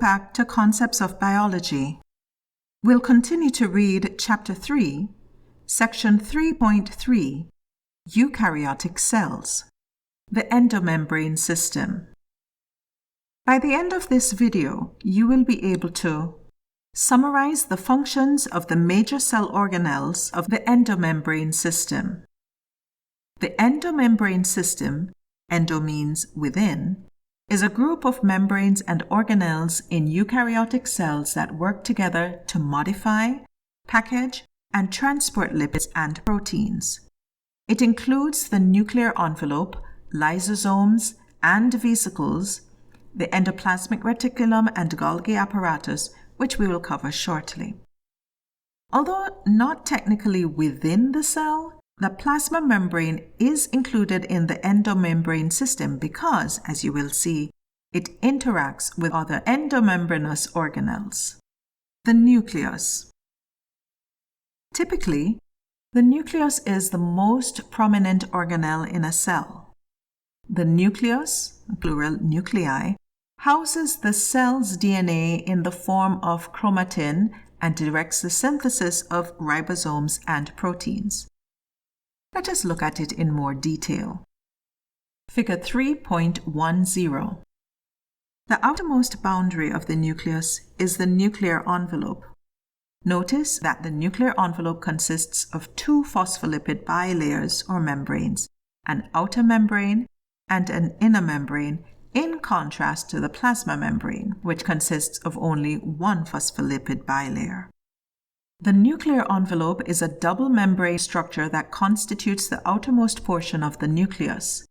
back to Concepts of Biology. We'll continue to read Chapter 3, Section 3.3, Eukaryotic Cells, the Endomembrane System. By the end of this video, you will be able to summarize the functions of the major cell organelles of the endomembrane system. The endomembrane system, endo means within, is a group of membranes and organelles in eukaryotic cells that work together to modify, package, and transport lipids and proteins. It includes the nuclear envelope, lysosomes, and vesicles, the endoplasmic reticulum and Golgi apparatus, which we will cover shortly. Although not technically within the cell, the plasma membrane is included in the endomembrane system because, as you will see, it interacts with other endomembranous organelles. The nucleus. Typically, the nucleus is the most prominent organelle in a cell. The nucleus, plural nuclei, houses the cell's DNA in the form of chromatin and directs the synthesis of ribosomes and proteins. Let us look at it in more detail. Figure 3.10. The outermost boundary of the nucleus is the nuclear envelope. Notice that the nuclear envelope consists of two phospholipid bilayers or membranes, an outer membrane and an inner membrane, in contrast to the plasma membrane, which consists of only one phospholipid bilayer. The nuclear envelope is a double membrane structure that constitutes the outermost portion of the nucleus.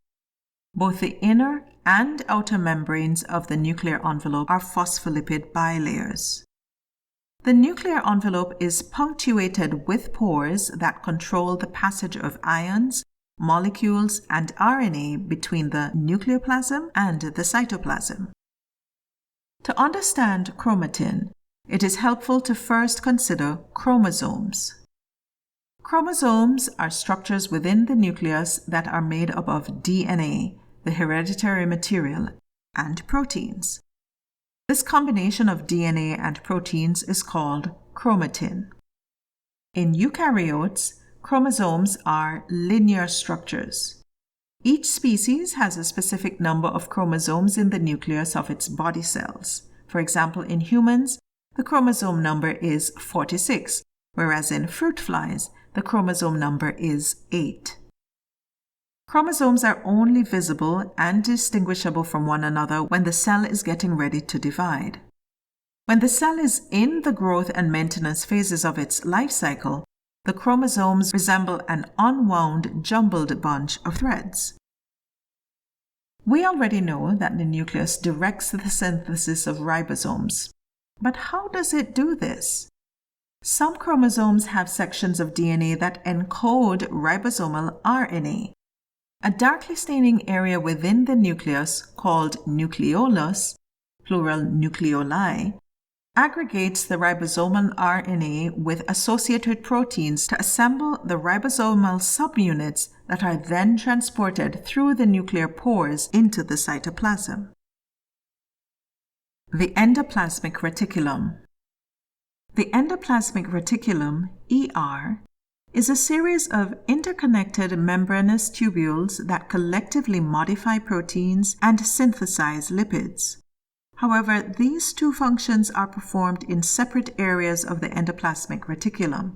Both the inner and outer membranes of the nuclear envelope are phospholipid bilayers. The nuclear envelope is punctuated with pores that control the passage of ions, molecules, and RNA between the nucleoplasm and the cytoplasm. To understand chromatin, it is helpful to first consider chromosomes. Chromosomes are structures within the nucleus that are made up of DNA, the hereditary material, and proteins. This combination of DNA and proteins is called chromatin. In eukaryotes, chromosomes are linear structures. Each species has a specific number of chromosomes in the nucleus of its body cells. For example, in humans, the chromosome number is 46, whereas in fruit flies, the chromosome number is 8. Chromosomes are only visible and distinguishable from one another when the cell is getting ready to divide. When the cell is in the growth and maintenance phases of its life cycle, the chromosomes resemble an unwound, jumbled bunch of threads. We already know that the nucleus directs the synthesis of ribosomes. But how does it do this? Some chromosomes have sections of DNA that encode ribosomal RNA. A darkly staining area within the nucleus, called nucleolus, plural nucleoli, aggregates the ribosomal RNA with associated proteins to assemble the ribosomal subunits that are then transported through the nuclear pores into the cytoplasm. The Endoplasmic Reticulum. The Endoplasmic Reticulum, ER, is a series of interconnected membranous tubules that collectively modify proteins and synthesize lipids. However, these two functions are performed in separate areas of the endoplasmic reticulum,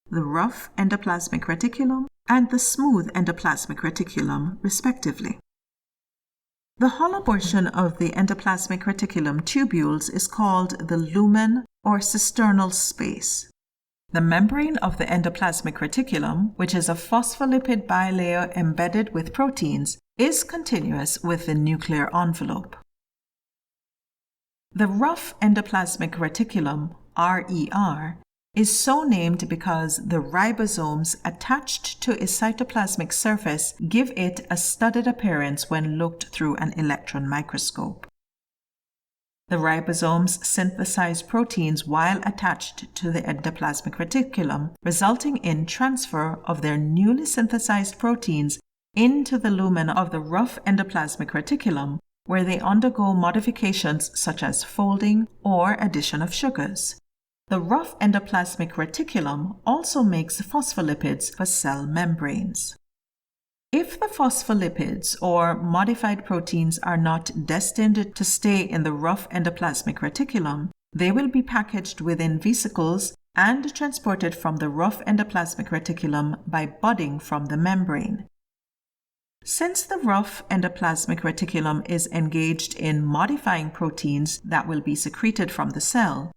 the rough endoplasmic reticulum and the smooth endoplasmic reticulum, respectively. The hollow portion of the endoplasmic reticulum tubules is called the lumen or cisternal space. The membrane of the endoplasmic reticulum, which is a phospholipid bilayer embedded with proteins, is continuous with the nuclear envelope. The rough endoplasmic reticulum, RER, is so named because the ribosomes attached to its cytoplasmic surface give it a studded appearance when looked through an electron microscope. The ribosomes synthesize proteins while attached to the endoplasmic reticulum, resulting in transfer of their newly synthesized proteins into the lumen of the rough endoplasmic reticulum, where they undergo modifications such as folding or addition of sugars. The rough endoplasmic reticulum also makes phospholipids for cell membranes. If the phospholipids or modified proteins are not destined to stay in the rough endoplasmic reticulum, they will be packaged within vesicles and transported from the rough endoplasmic reticulum by budding from the membrane. Since the rough endoplasmic reticulum is engaged in modifying proteins that will be secreted from the cell,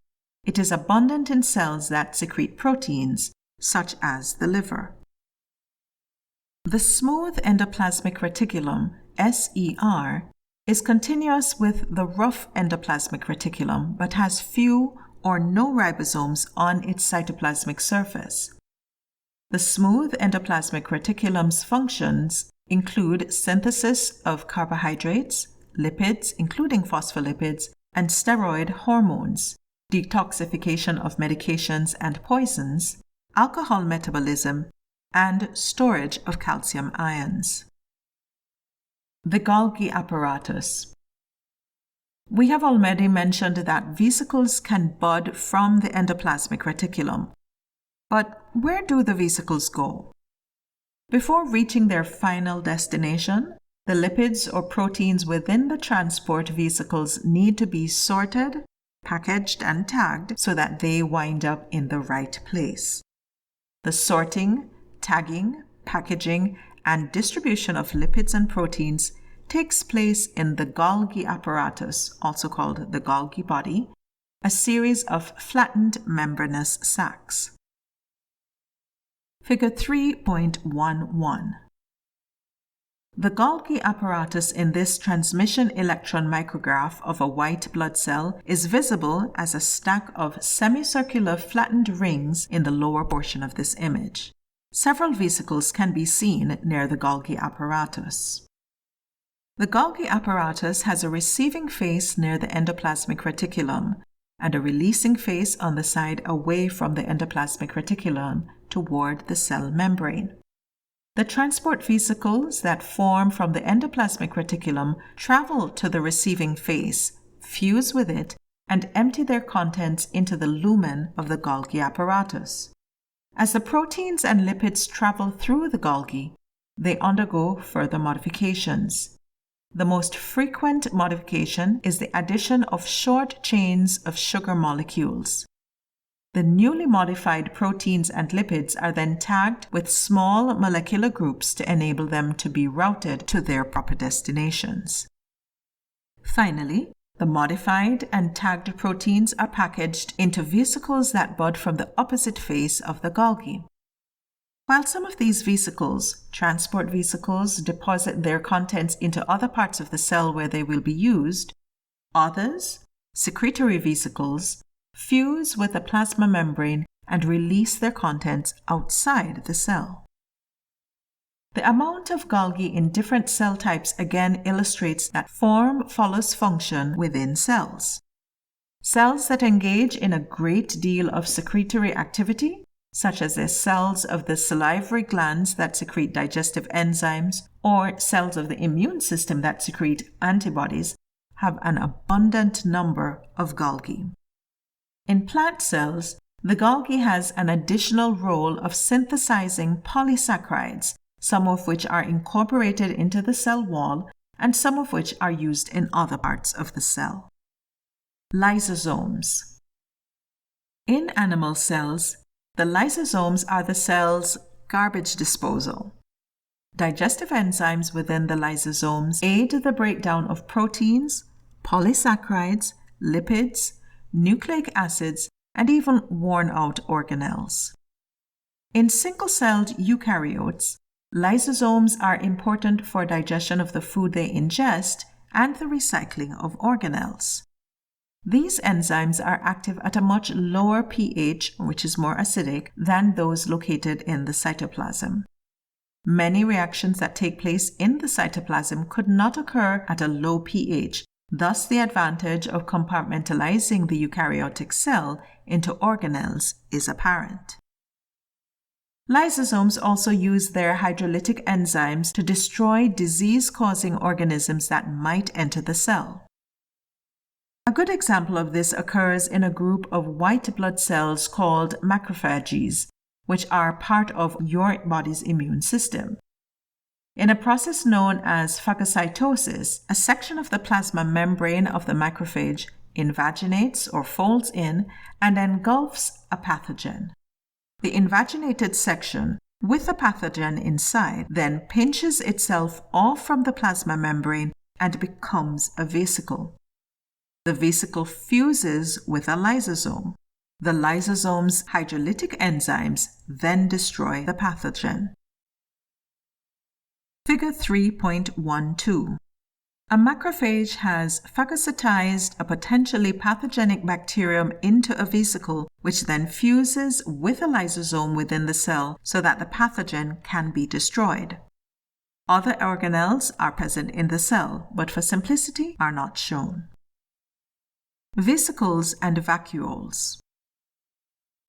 it is abundant in cells that secrete proteins, such as the liver. The smooth endoplasmic reticulum, SER, is continuous with the rough endoplasmic reticulum but has few or no ribosomes on its cytoplasmic surface. The smooth endoplasmic reticulum's functions include synthesis of carbohydrates, lipids, including phospholipids, and steroid hormones, detoxification of medications and poisons, alcohol metabolism, and storage of calcium ions. The Golgi Apparatus. We have already mentioned that vesicles can bud from the endoplasmic reticulum. But where do the vesicles go? Before reaching their final destination, the lipids or proteins within the transport vesicles need to be sorted, packaged, and tagged so that they wind up in the right place. The sorting, tagging, packaging, and distribution of lipids and proteins takes place in the Golgi apparatus, also called the Golgi body, a series of flattened membranous sacs. Figure 3.11. The Golgi apparatus in this transmission electron micrograph of a white blood cell is visible as a stack of semicircular flattened rings in the lower portion of this image. Several vesicles can be seen near the Golgi apparatus. The Golgi apparatus has a receiving face near the endoplasmic reticulum and a releasing face on the side away from the endoplasmic reticulum toward the cell membrane. The transport vesicles that form from the endoplasmic reticulum travel to the receiving face, fuse with it, and empty their contents into the lumen of the Golgi apparatus. As the proteins and lipids travel through the Golgi, they undergo further modifications. The most frequent modification is the addition of short chains of sugar molecules. The newly modified proteins and lipids are then tagged with small molecular groups to enable them to be routed to their proper destinations. Finally, the modified and tagged proteins are packaged into vesicles that bud from the opposite face of the Golgi. While some of these vesicles, transport vesicles, deposit their contents into other parts of the cell where they will be used, others, secretory vesicles, fuse with the plasma membrane and release their contents outside the cell. The amount of Golgi in different cell types again illustrates that form follows function within cells. Cells that engage in a great deal of secretory activity, such as the cells of the salivary glands that secrete digestive enzymes or cells of the immune system that secrete antibodies, have an abundant number of Golgi. In plant cells, the Golgi has an additional role of synthesizing polysaccharides, some of which are incorporated into the cell wall and some of which are used in other parts of the cell. Lysosomes. In animal cells, the lysosomes are the cell's garbage disposal. Digestive enzymes within the lysosomes aid the breakdown of proteins, polysaccharides, lipids, nucleic acids, and even worn-out organelles. In single-celled eukaryotes, lysosomes are important for digestion of the food they ingest and the recycling of organelles. These enzymes are active at a much lower pH, which is more acidic, than those located in the cytoplasm. Many reactions that take place in the cytoplasm could not occur at a low pH, thus the advantage of compartmentalizing the eukaryotic cell into organelles is apparent. Lysosomes also use their hydrolytic enzymes to destroy disease-causing organisms that might enter the cell. A good example of this occurs in a group of white blood cells called macrophages, which are part of your body's immune system. In a process known as phagocytosis, a section of the plasma membrane of the macrophage invaginates or folds in and engulfs a pathogen. The invaginated section, with the pathogen inside, then pinches itself off from the plasma membrane and becomes a vesicle. The vesicle fuses with a lysosome. The lysosome's hydrolytic enzymes then destroy the pathogen. Figure 3.12. A macrophage has phagocytized a potentially pathogenic bacterium into a vesicle, which then fuses with a lysosome within the cell so that the pathogen can be destroyed. Other organelles are present in the cell, but for simplicity are not shown. Vesicles and vacuoles.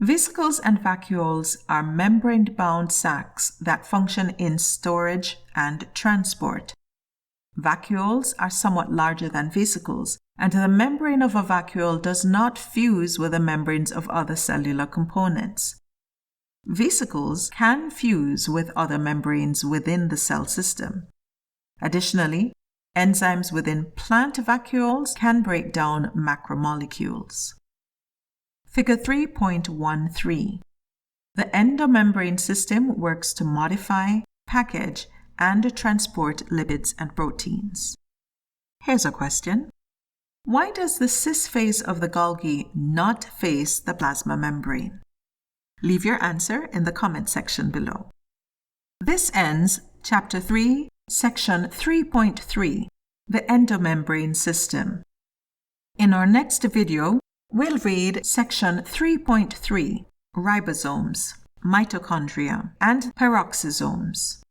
Vesicles and vacuoles are membrane-bound sacs that function in storage and transport. Vacuoles are somewhat larger than vesicles, and the membrane of a vacuole does not fuse with the membranes of other cellular components. Vesicles can fuse with other membranes within the cell system. Additionally, enzymes within plant vacuoles can break down macromolecules. Figure 3.13. The endomembrane system works to modify, package, and transport lipids and proteins. Here's a question. Why does the cis face of the Golgi not face the plasma membrane? Leave your answer in the comment section below. This ends Chapter 3, Section 3.3, the Endomembrane System. In our next video, we'll read Section 3.3, ribosomes, mitochondria, and peroxisomes.